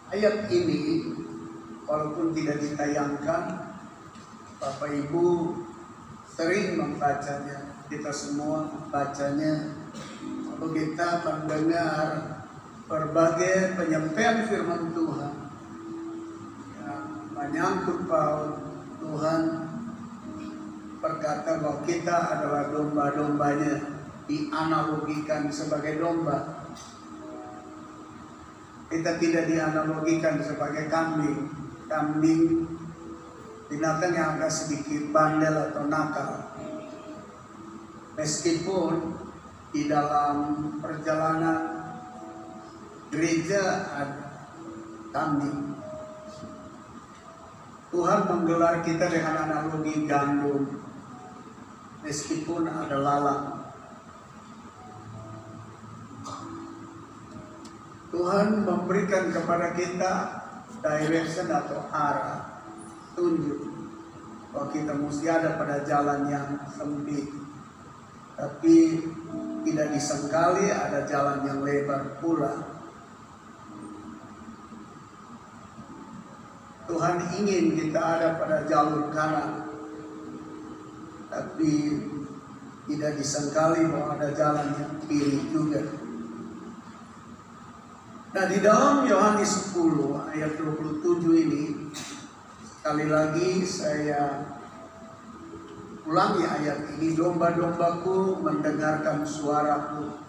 Ayat ini walaupun tidak ditayangkan, Bapak Ibu sering membacanya, kita semua membacanya. Kalau kita mendengar berbagai penyampaian firman Tuhan yang menyangkut paut, Tuhan berkata bahwa kita adalah domba-dombanya, dianalogikan sebagai domba. Kita tidak dianalogikan sebagai kambing. Kambing binatang yang agak sedikit bandel atau nakal. Meskipun di dalam perjalanan gereja ada kambing, Tuhan menggelar kita dengan analogi gandum. Meskipun ada lalang, Tuhan memberikan kepada kita direction atau arah, tunjuk bahwa kita mesti ada pada jalan yang sempit, tapi tidak disangkali ada jalan yang lebar pula. Tuhan ingin kita ada pada jalur kanan, tapi tidak disangkali bahwa ada jalan yang kiri juga. Nah, di dalam Yohanes 10 ayat 27 ini, sekali lagi saya ulangi ayat ini, domba-dombaku mendengarkan suaraku,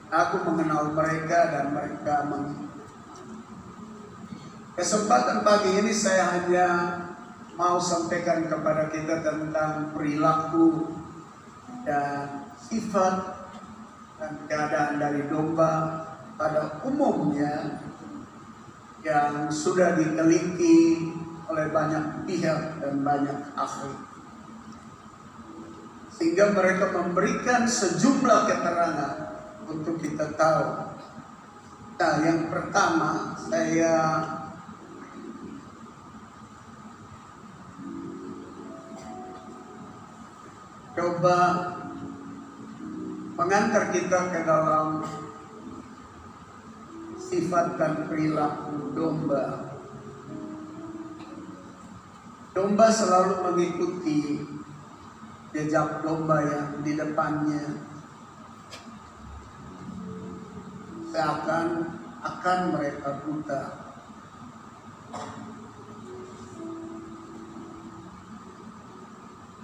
aku mengenal mereka dan mereka mengikut. Kesempatan pagi ini saya hanya mau sampaikan kepada kita tentang perilaku dan sifat dan keadaan dari domba pada umumnya yang sudah diteliti oleh banyak pihak dan banyak ahli, sehingga mereka memberikan sejumlah keterangan untuk kita tahu. Nah, yang pertama saya coba mengantar kita ke dalam sifat dan perilaku domba. Domba selalu mengikuti jejak domba yang di depannya, seakan akan mereka buta.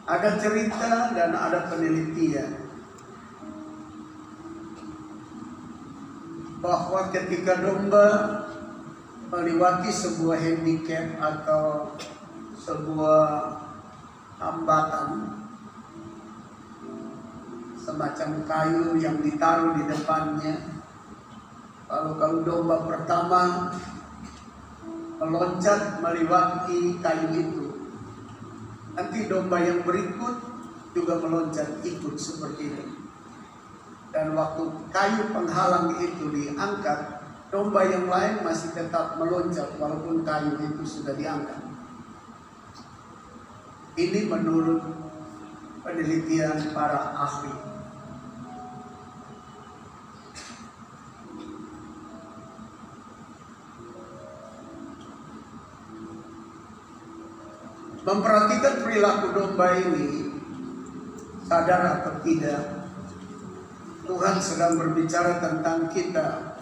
Ada cerita dan ada penelitian bahwa ketika domba melewati sebuah handicap atau sebuah hambatan, semacam kayu yang ditaruh di depannya, kalau domba pertama meloncat melewati kayu itu, nanti domba yang berikut juga meloncat ikut seperti itu. Dan waktu kayu penghalang itu diangkat, domba yang lain masih tetap meloncat walaupun kayu itu sudah diangkat. Ini menurut penelitian para ahli. Memperhatikan perilaku domba ini, sadar atau tidak, Tuhan sedang berbicara tentang kita.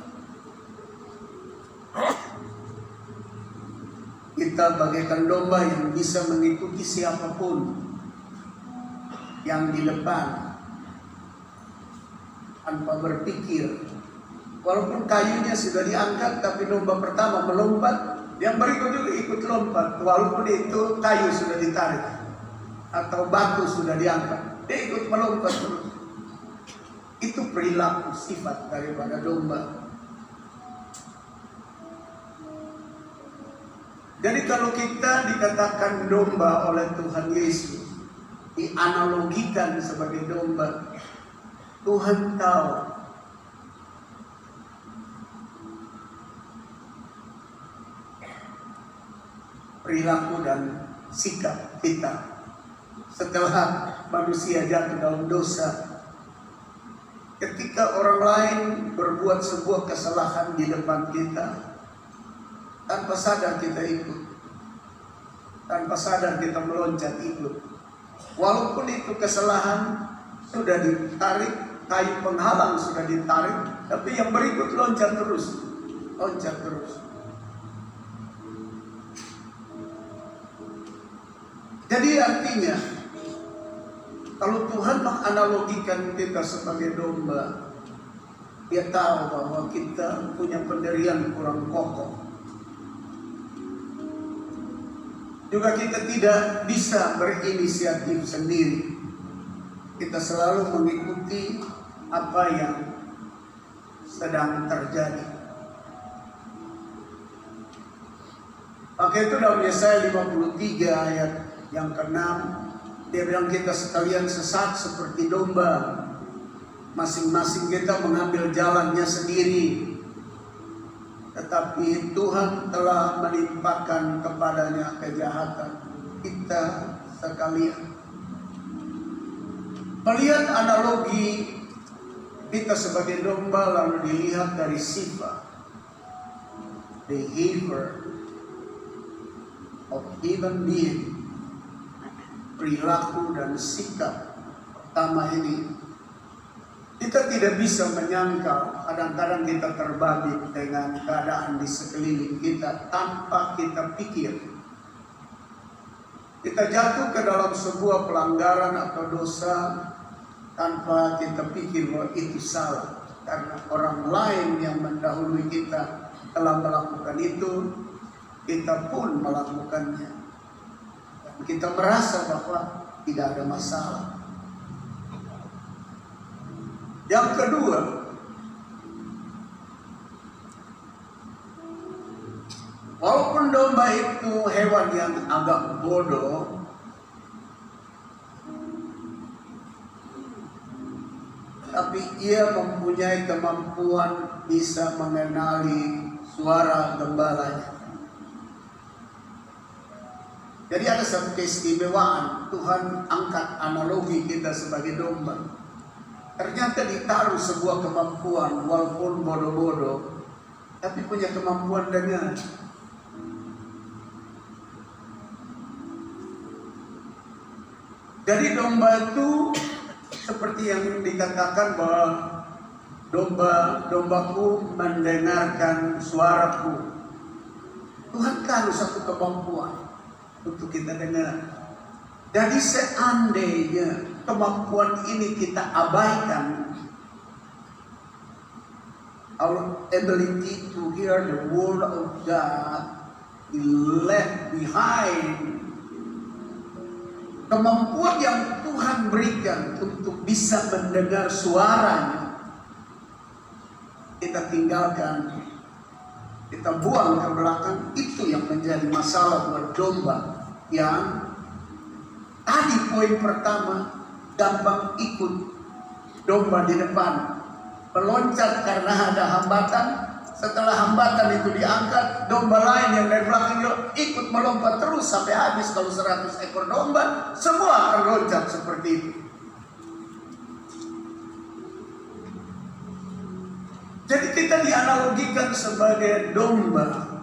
Kita bagaikan domba yang bisa mengikuti siapapun yang di depan tanpa berpikir. Walaupun kayunya sudah diangkat, tapi domba pertama melompat, yang berikut juga ikut lompat, walaupun itu kayu sudah ditarik atau batu sudah diangkat, dia ikut melompat terus. Itu perilaku sifat daripada domba. Jadi kalau kita dikatakan domba oleh Tuhan Yesus, dianalogikan sebagai domba, Tuhan tahu perilaku dan sikap kita setelah manusia jatuh dalam dosa. Ketika orang lain berbuat sebuah kesalahan di depan kita, Tanpa sadar kita ikut. Tanpa sadar kita meloncat ikut. Walaupun itu kesalahan, sudah ditarik, kayu penghalang sudah ditarik, tapi yang berikut loncat terus. Loncat terus. Jadi artinya, kalau Tuhan menganalogikan kita sebagai domba, Dia tahu bahwa kita punya pendirian kurang kokoh. Juga kita tidak bisa berinisiatif sendiri. Kita selalu mengikuti apa yang sedang terjadi. Maka itu dalam Yesaya 53 ayat yang ke-6, dia bilang kita sekalian sesat seperti domba. Masing-masing kita mengambil jalannya sendiri. Tetapi Tuhan telah menimpakan kepadanya kejahatan kita sekalian. Melihat analogi kita sebagai domba lalu dilihat dari sifat, behavior of human being, perilaku dan sikap pertama ini, kita tidak bisa menyangkal. Kadang-kadang kita terbabit dengan keadaan di sekeliling kita tanpa kita pikir. Kita jatuh ke dalam sebuah pelanggaran atau dosa tanpa kita pikir bahwa itu salah. Karena orang lain yang mendahului kita telah melakukan itu, kita pun melakukannya. Dan kita merasa bahwa tidak ada masalah. Yang kedua, walaupun domba itu hewan yang agak bodoh, tapi ia mempunyai kemampuan bisa mengenali suara gembalanya. Jadi ada satu keistimewaan, Tuhan angkat analogi kita sebagai domba. Ternyata ditaruh sebuah kemampuan, walaupun bodoh-bodoh, tapi punya kemampuan dengar. Jadi domba itu seperti yang dikatakan bahwa dombaku mendengarkan suaraku. Tuhan taruh satu kemampuan untuk kita dengar. Jadi seandainya kemampuan ini kita abaikan, our ability to hear the word of God be left behind. Kemampuan yang Tuhan berikan untuk bisa mendengar suaranya, kita tinggalkan, kita buang ke belakang. Itu yang menjadi masalah buat domba yang tadi poin pertama, gampang ikut domba di depan, meloncat karena ada hambatan. Setelah hambatan itu diangkat, domba lain yang dari belakang juga ikut melompat terus sampai habis. Kalau 100 ekor domba, semua akan loncat seperti itu. Jadi kita dianalogikan sebagai domba,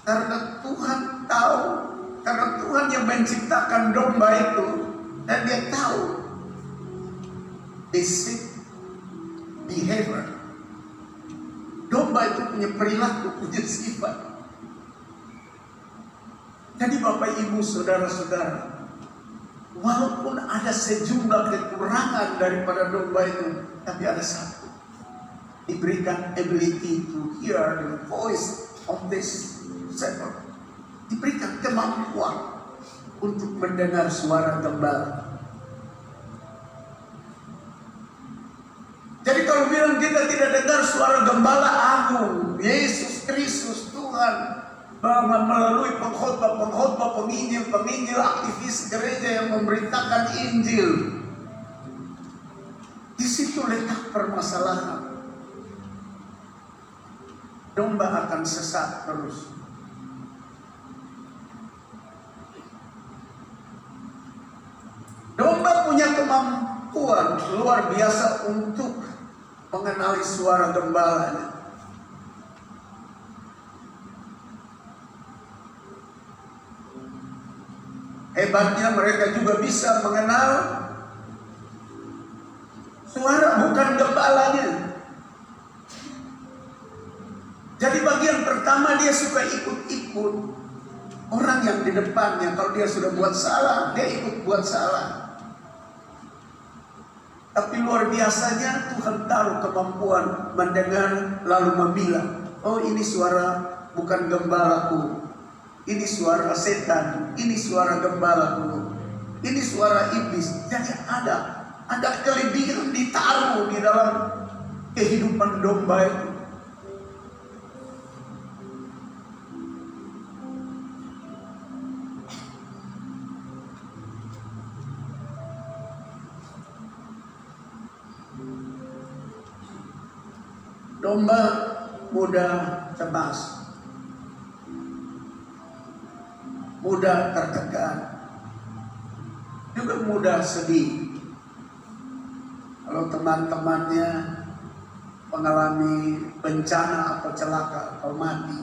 karena Tuhan tahu, karena Tuhan yang menciptakan domba itu, dan Dia tahu basic behavior. Domba itu punya perilaku, punya sifat. Jadi Bapak Ibu Saudara-saudara, walaupun ada sejumlah kekurangan daripada domba itu, tapi ada satu, diberikan ability to hear the voice of this shepherd. Diberikan kemampuan untuk mendengar suara gembala. Jadi kalau bilang kita tidak dengar suara gembala agung, Yesus Kristus Tuhan, melalui pengkhotbah, penginjil, aktivis gereja yang memberitakan Injil, di situ letak permasalahan. Domba akan sesat terus. Domba punya kemampuan luar biasa untuk mengenali suara gembalanya. Hebatnya mereka juga bisa mengenal suara bukan gembalanya. Jadi bagian pertama dia suka ikut-ikut orang yang di depannya. Kalau dia sudah buat salah, dia ikut buat salah. Tapi luar biasanya Tuhan taruh kemampuan mendengar lalu memilah. Oh, ini suara bukan gembalaku. Ini suara setan, ini suara gembalaku, ini suara iblis. Jadi ada kelebihan ditaruh di dalam kehidupan domba itu. Domba mudah cemas, mudah tertekan, juga mudah sedih. Kalau teman-temannya mengalami bencana atau celaka atau mati,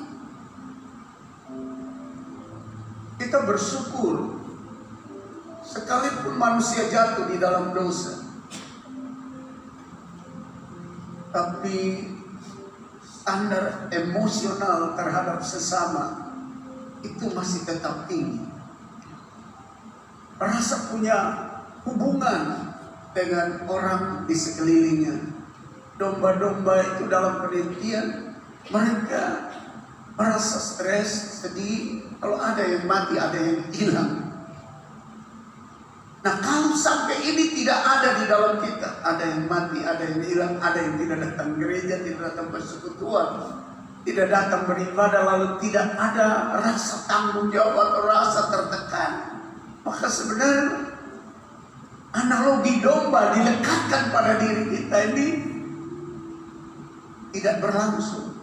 kita bersyukur sekalipun manusia jatuh di dalam dosa, tapi standar emosional terhadap sesama itu masih tetap tinggi. Rasa punya hubungan dengan orang di sekelilingnya. Domba-domba itu dalam penelitian mereka merasa stres, sedih. Kalau ada yang mati, ada yang hilang. Nah, kalau sampai ini tidak ada di dalam kita, ada yang mati, ada yang hilang, ada yang tidak datang gereja, tidak datang persekutuan, tidak datang beribadah, lalu tidak ada rasa tanggung jawab atau rasa tertekan, maka sebenarnya analogi domba dilekatkan pada diri kita ini tidak berlangsung.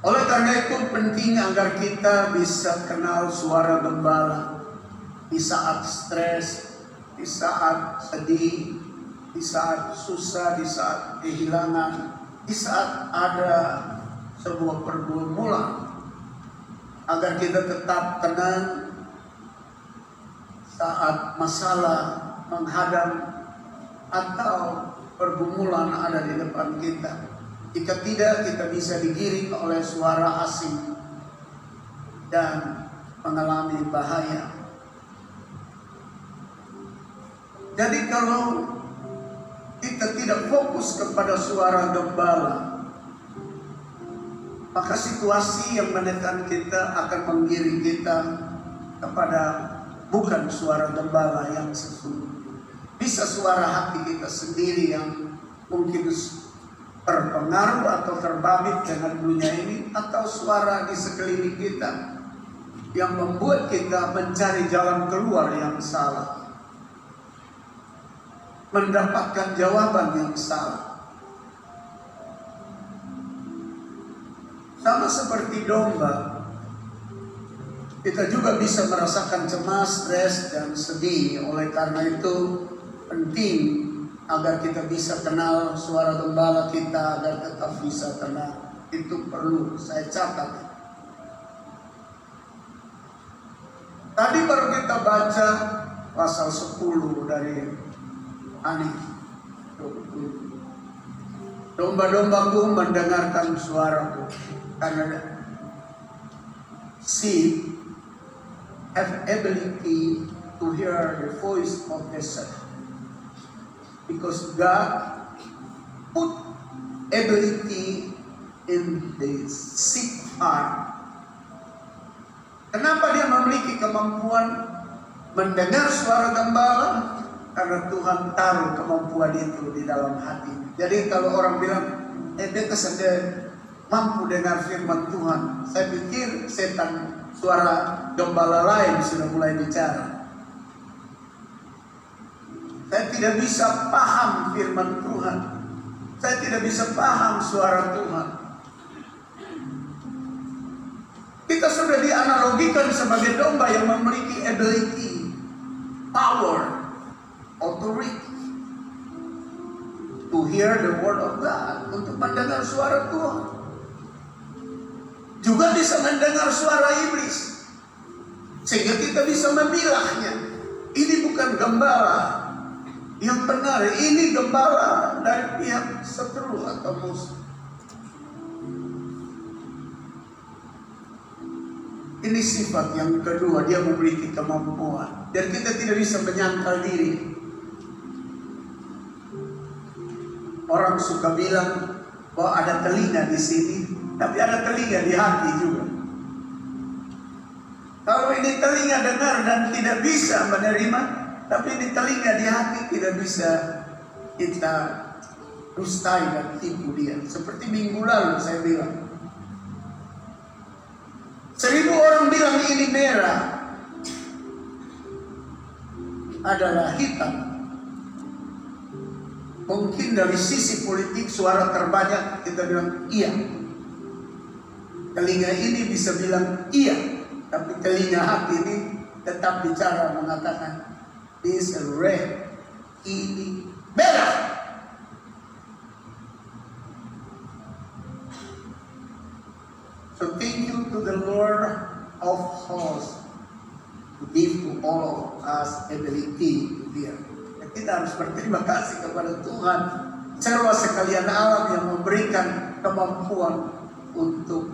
Oleh karena itu penting agar kita bisa kenal suara gembala di saat stres, di saat sedih, di saat susah, di saat kehilangan, di saat ada sebuah pergumulan, agar kita tetap tenang saat masalah menghadang atau pergumulan ada di depan kita. Jika tidak, kita bisa digiring oleh suara asing dan mengalami bahaya. Jadi kalau kita tidak fokus kepada suara gembala, maka situasi yang menekan kita akan menggiring kita kepada bukan suara gembala yang sesungguhnya. Bisa suara hati kita sendiri yang mungkin terpengaruh atau terbabit dengan dunia ini, atau suara di sekeliling kita yang membuat kita mencari jalan keluar yang salah, mendapatkan jawaban yang salah. Sama seperti domba, kita juga bisa merasakan cemas, stres, dan sedih. Oleh karena itu penting agar kita bisa kenal suara gembala kita, agar tetap bisa tenang. Itu perlu saya catat. Tadi baru kita baca pasal 10 dari Ani. Domba-dombaku mendengarkan suaraku, karena sheep have ability to hear the voice of the shepherd. Because God put ability in the sheep heart. Kenapa dia memiliki kemampuan mendengar suara gembala? Karena Tuhan taruh kemampuan itu di dalam hati. Jadi kalau orang bilang, dia kesedek mampu dengar firman Tuhan, saya pikir setan, suara gembala lain sudah mulai bicara. Saya tidak bisa paham firman Tuhan. Saya tidak bisa paham suara Tuhan. Kita sudah dianalogikan sebagai domba yang memiliki ability, power, authority to hear the word of God, untuk mendengar suara Tuhan. Juga bisa mendengar suara iblis, sehingga kita bisa memilahnya. Ini bukan gembala yang benar, ini gembala dari pihak seteru atau musuh. Ini sifat yang kedua, dia memiliki kemampuan. Dan kita tidak bisa menyangkal diri. Orang suka bilang bahwa ada telinga di sini, tapi ada telinga di hati juga. Kalau ini telinga dengar dan tidak bisa menerima, tapi ini telinga di hati tidak bisa kita dustai dan tipu dia. Seperti minggu lalu saya bilang, 1000 orang bilang ini merah, adalah hitam. Mungkin dari sisi politik suara terbanyak kita bilang iya. Telinga ini bisa bilang iya, tapi telinga hati ini tetap bicara mengatakan this is red, ini merah. So thank you to the Lord of hosts to give to all of us ability to hear. Kita harus berterima kasih kepada Tuhan seluas sekalian alam yang memberikan kemampuan untuk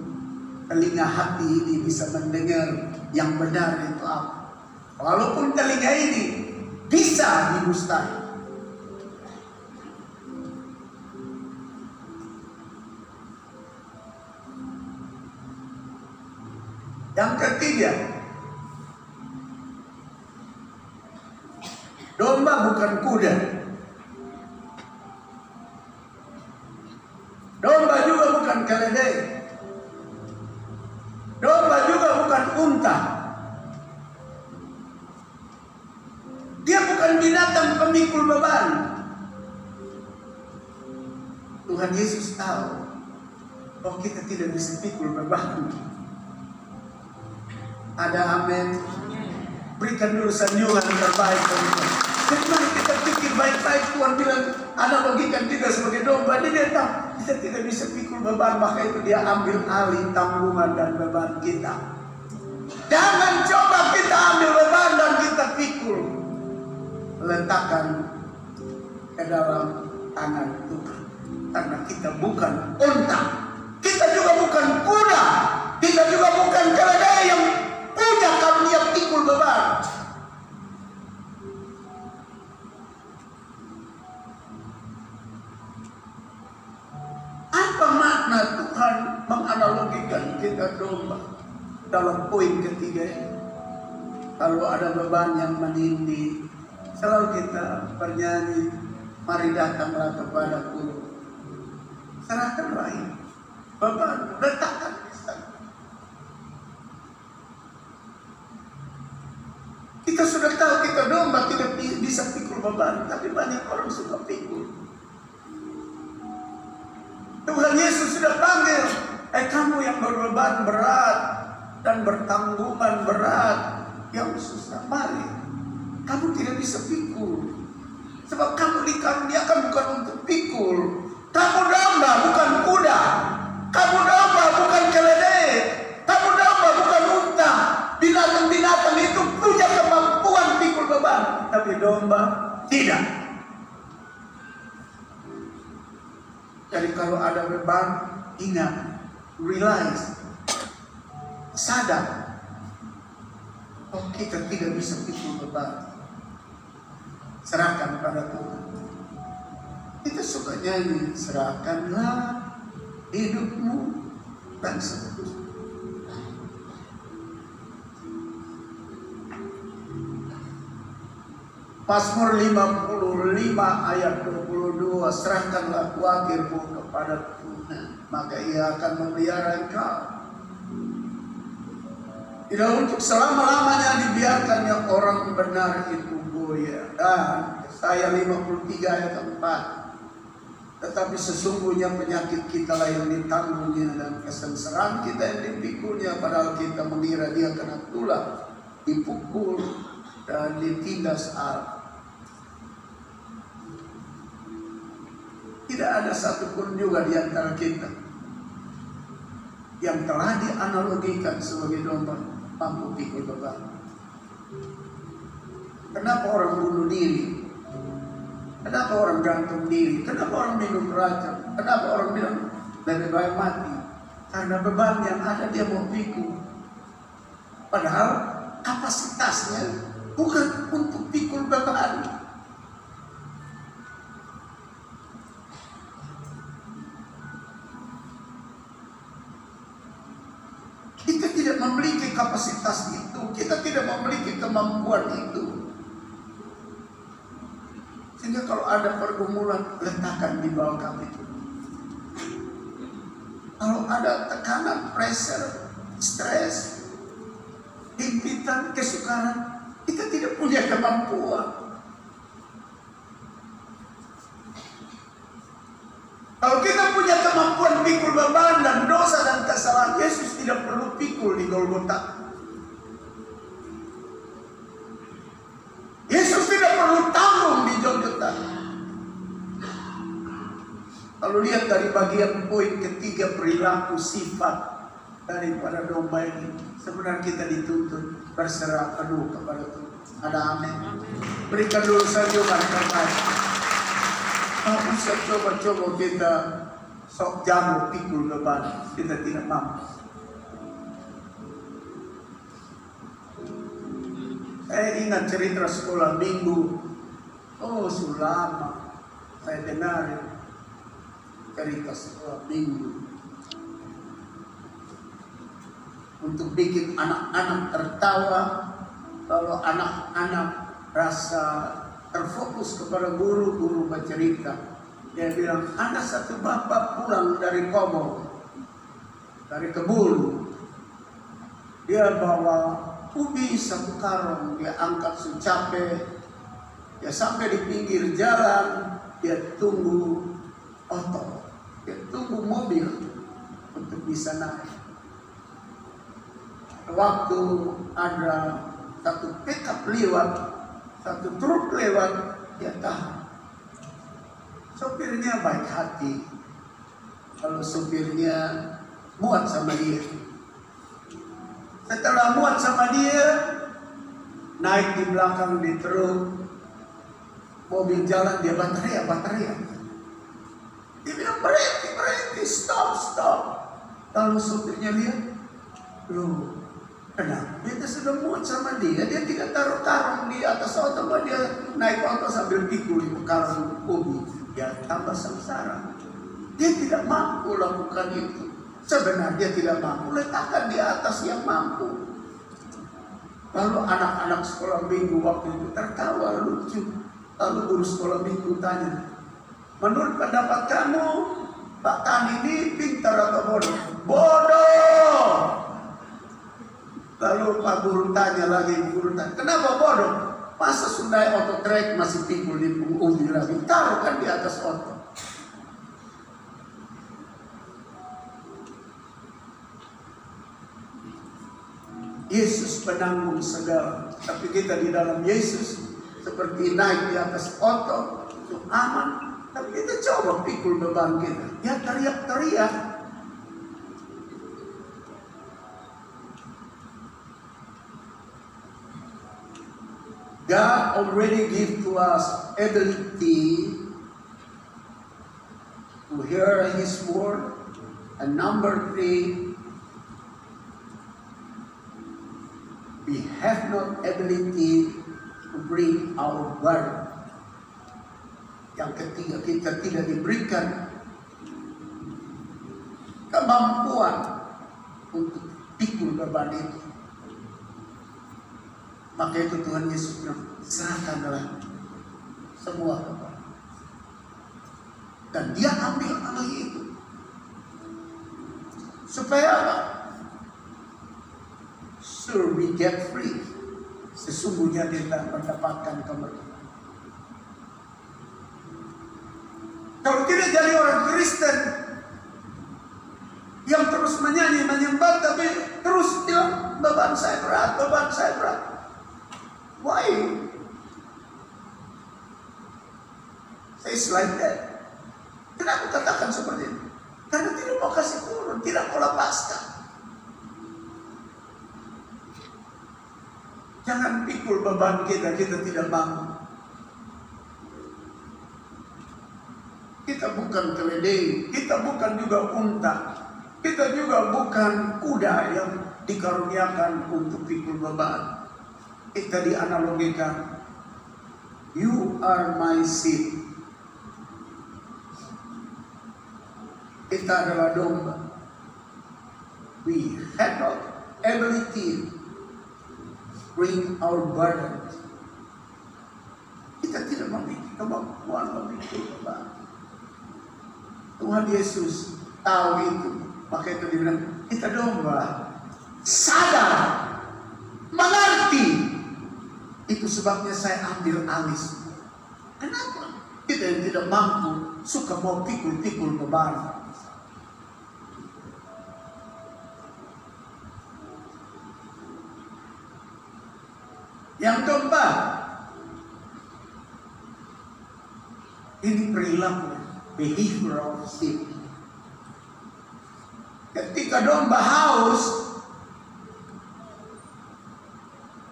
telinga hati ini bisa mendengar yang benar itu apa. Walaupun telinga ini bisa didustai. Yang ketiga, domba bukan kuda. Domba juga bukan keledai. Domba juga bukan unta. Dia bukan binatang pemikul beban. Tuhan Yesus tahu bahwa kita tidak bisa pikul beban. Ada amin. Berikan dulu sanjungan terbaik Tuhan. Jadi mari kita pikir baik-baik. Tuhan bilang analogikan kita sebagai domba. Dia tahu kita tidak bisa pikul beban, maka itu dia ambil alih tanggungan dan beban kita. Jangan coba kita ambil beban dan kita pikul. Letakkan ke dalam tangan Tuhan. Karena kita bukan unta, kita juga bukan kuda, kita juga bukan keledai yang punya karunia pikul beban. Apa makna Tuhan menganalogikan kita domba dalam poin ketiga ini? Kalau ada beban yang menindih, selalu kita bernyanyi, mari datanglah kepadaku. Serahkanlah ini beban, letakkan di sana. Kita sudah tahu kita domba tidak bisa pikul beban, tapi banyak orang suka pikul. Tuhan Yesus sudah panggil, kamu yang berbeban berat dan bertanggungan berat, yang susah, mari. Kamu tidak bisa pikul, sebab kamu dikaruniakan bukan untuk pikul. Kamu domba bukan kuda, kamu domba bukan keledai, kamu domba bukan unta. Binatang-binatang itu punya kemampuan pikul beban, tapi domba tidak. Jadi kalau ada beban, ingat, realize, sadar, oh kita tidak bisa pikul beban. Serahkan pada Tuhan. Kita suka nyanyi, serahkanlah hidupmu dan seterusnya. Mazmur 55 ayat 22, serahkanlah khawatirmu kepada Tuhan, maka Ia akan memelihara engkau. Tidak untuk selama-lamanya dibiarkannya orang benar itu goyah. Dan Yesaya 53 ayat 4, Tetapi sesungguhnya penyakit kita lah yang ditanggungnya dan kesengsaraan kita yang dipikulnya, padahal kita mengira dia kena tulah, dipukul dan ditindas Allah. Tidak ada satupun juga di antara kita yang telah dianalogikan sebagai domba mampu pikul beban. Kenapa orang bunuh diri? Kenapa orang gantung diri? Kenapa orang minum racun? Kenapa orang bilang lebih baik mati? Karena beban yang ada dia mau pikul. Padahal kapasitasnya bukan untuk pikul beban. Kita tidak memiliki kapasitas itu. Kita tidak memiliki kemampuan itu. Sehingga kalau ada pergumulan, letakkan di bawah kami. Kalau ada tekanan, pressure, stres, himpitan, kesukaran, kita tidak punya kemampuan. Kalau kita punya kemampuan pikul beban dan dosa dan kesalahan, Yesus tidak perlu pikul di Golgota. Yesus tidak perlu tanggung di Golgota. Kalau lihat dari bagian poin ketiga, perilaku sifat daripada domba ini, sebenarnya kita dituntut berserah penuh kepada Tuhan. Ada amin. Berikan dulu saja terbaik. Kalau bisa coba-coba kita sok jamu pikul beban, kita tidak mampu. Saya ingat cerita sekolah minggu. Oh, sulama saya dengar cerita sekolah minggu. Untuk bikin anak-anak tertawa, kalau anak-anak rasa terfokus kepada guru bercerita. Dia bilang, ada satu bapak pulang dari Kobo, dari kebun. Dia bawa ubi satu karung, dia angkat sucape, dia sampai di pinggir jalan, dia tunggu oto, dia tunggu mobil untuk bisa naik. Waktu ada satu pickup lewat, satu truk lewat, dia tahan. Sopirnya baik hati, kalau sopirnya muat sama dia. Setelah muat sama dia, naik di belakang di truk, mobil jalan, dia bateria. Dia bilang berhenti, stop. Lalu sopirnya lihat, loh, kenapa kita sudah muat sama dia tidak taruh karung di atas oto, dia naik oto sambil pikul di karung ubi. Dia tambah sengsara. Dia tidak mampu lakukan itu. Sebenarnya dia tidak mampu, letakkan di atas yang mampu. Lalu anak-anak sekolah minggu waktu itu tertawa lucu. Lalu guru sekolah minggu tanya, menurut pendapat kamu, Pak Tani ini pintar atau bodoh? Bodoh! Lalu Pak Guru tanya lagi, kenapa bodoh? Masa Sundai oto trek masih pikul di ubi lagi? Taruh kan di atas oto. Yesus penanggung segala. Tapi kita di dalam Yesus seperti naik di atas oto, itu aman. Tapi kita coba pikul beban kita. Ya teriak-teriak. God already give to us ability to hear His word. And number 3, we have not ability to bring our word. Yang ketiga, kita tidak diberikan kemampuan untuk pikul beban itu. Maka itu Tuhan Yesus bilang, serahkanlah semua kepada. Dan dia ambil amal itu. Supaya apa? So we get free. Sesungguhnya kita mendapatkan kemerdekaan. Kalau tidak jadi orang Kristen yang terus menyanyi, menyembah, tapi terus bilang beban saya berat, beban saya berat. Why? It's like that. Kenapa katakan seperti itu? Karena tidak mau kasih turun, tidak mau lepaskan. Jangan pikul beban kita tidak bangun. Kita bukan keledai, kita bukan juga unta, kita juga bukan kuda yang dikaruniakan untuk pikul beban. Kita dianalogikan, you are my sheep. Kita adalah domba. We have not ability bring our burden. Kita tidak memiliki kemampuan memikul beban. Tuhan Yesus tahu itu, maka itu dia bilang, kita domba sadar, mengerti. Itu sebabnya saya ambil alih. Kenapa? Kita yang tidak mampu suka mau pikul-pikul beban. Yang keempat, ini perilaku, behavior of sheep. Ketika domba haus,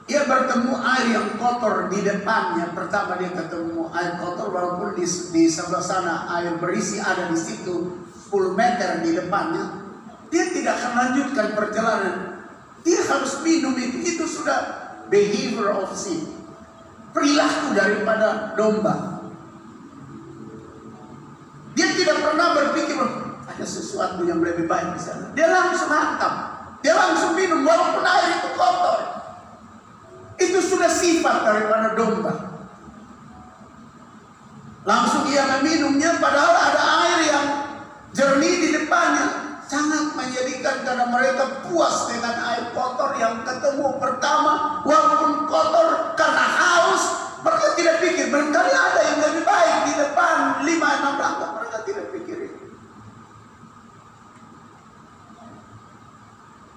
dia bertemu air yang kotor di depannya. Pertama dia ketemu air kotor, walaupun di sebelah sana air berisi ada di situ 10 meter di depannya. Dia tidak akan lanjutkan perjalanan. Dia harus minum itu sudah behavior of sheep, perilaku daripada domba. Dia tidak pernah berpikir ada sesuatu yang lebih baik di sana. Dia langsung hantam, dia langsung minum walaupun air itu kotor. Itu sudah sifat daripada domba. Langsung ia meminumnya, padahal ada air yang jernih di depannya. Sangat menjadikan karena mereka puas dengan air kotor yang ketemu pertama, walaupun kotor karena haus. Mereka tidak pikir barangkali ada yang lebih baik di depan 5-6 langkah. Mereka tidak pikir itu.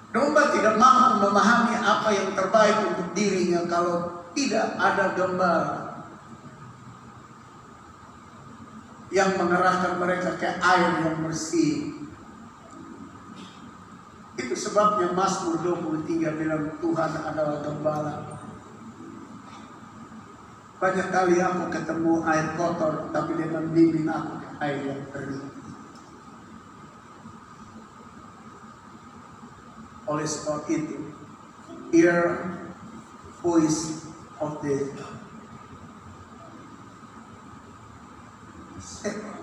Domba tidak mampu memahami apa yang terbaik untuk dirinya kalau tidak ada gembala yang mengerahkan mereka ke air yang bersih. Itu sebabnya Mazmur 23 bilang Tuhan adalah gembala. Banyak kali aku ketemu air kotor, tapi dia membimbing aku ke air yang bersih. Oleh sebab itu, hear voice of the shepherd.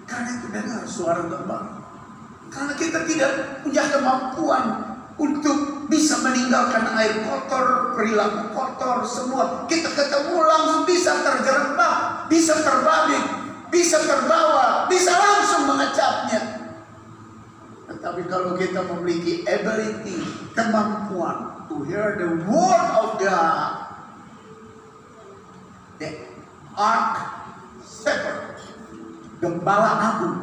Karena itu dengar suara gembala. Karena kita tidak punya kemampuan untuk bisa meninggalkan air kotor, perilaku kotor, semua. Kita ketemu langsung bisa terjerembab, bisa terbalik, bisa terbawa, bisa langsung mengecapnya. Tetapi kalau kita memiliki ability, kemampuan to hear the word of God, the ark shepherd, gembala agung,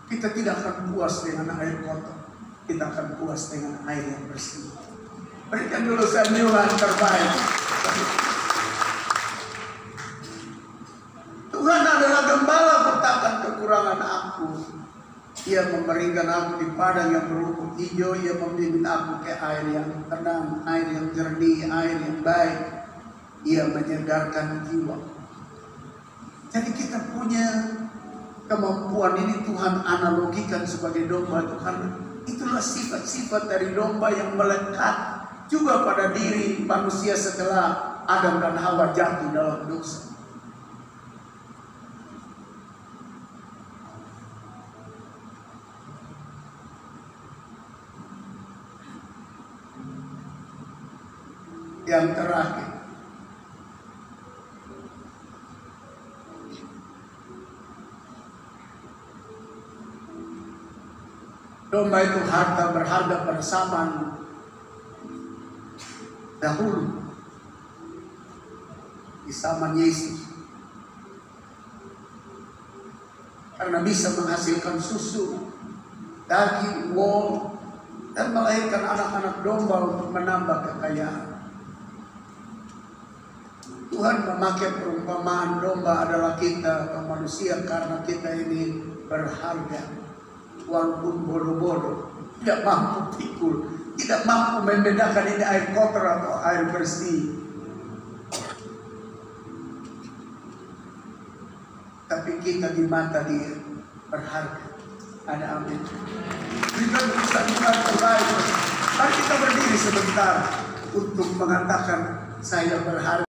kita tidak akan puas dengan air kotor. Kita akan puas dengan air yang bersih. Berikan dulu senyuman terbaik. Tuhan adalah gembala, takkan kekurangan aku. Ia memberikan aku di padang yang berumput hijau. Ia membimbing aku ke air yang tenang, air yang jernih, air yang baik. Ia menyegarkan jiwa. Jadi kita punya kemampuan ini. Tuhan analogikan sebagai domba. Tuhan, itulah sifat-sifat dari domba yang melekat juga pada diri manusia setelah Adam dan Hawa jatuh dalam dosa. Yang terakhir, domba itu harta berharga pada zaman dahulu. di zaman Yesus. Karena bisa menghasilkan susu, daging, wool, dan melahirkan anak-anak domba untuk menambah kekayaan. Tuhan memakai perumpamaan domba adalah kita atau manusia karena kita ini berharga. Walaupun bodoh-bodoh, tidak mampu pikul, tidak mampu membedakan ini air kotor atau air bersih. Tapi kita di mata Dia berharga. Ada amin. Kita berusaha Tuhan terbaik. Mari kita berdiri sebentar untuk mengatakan saya berharga.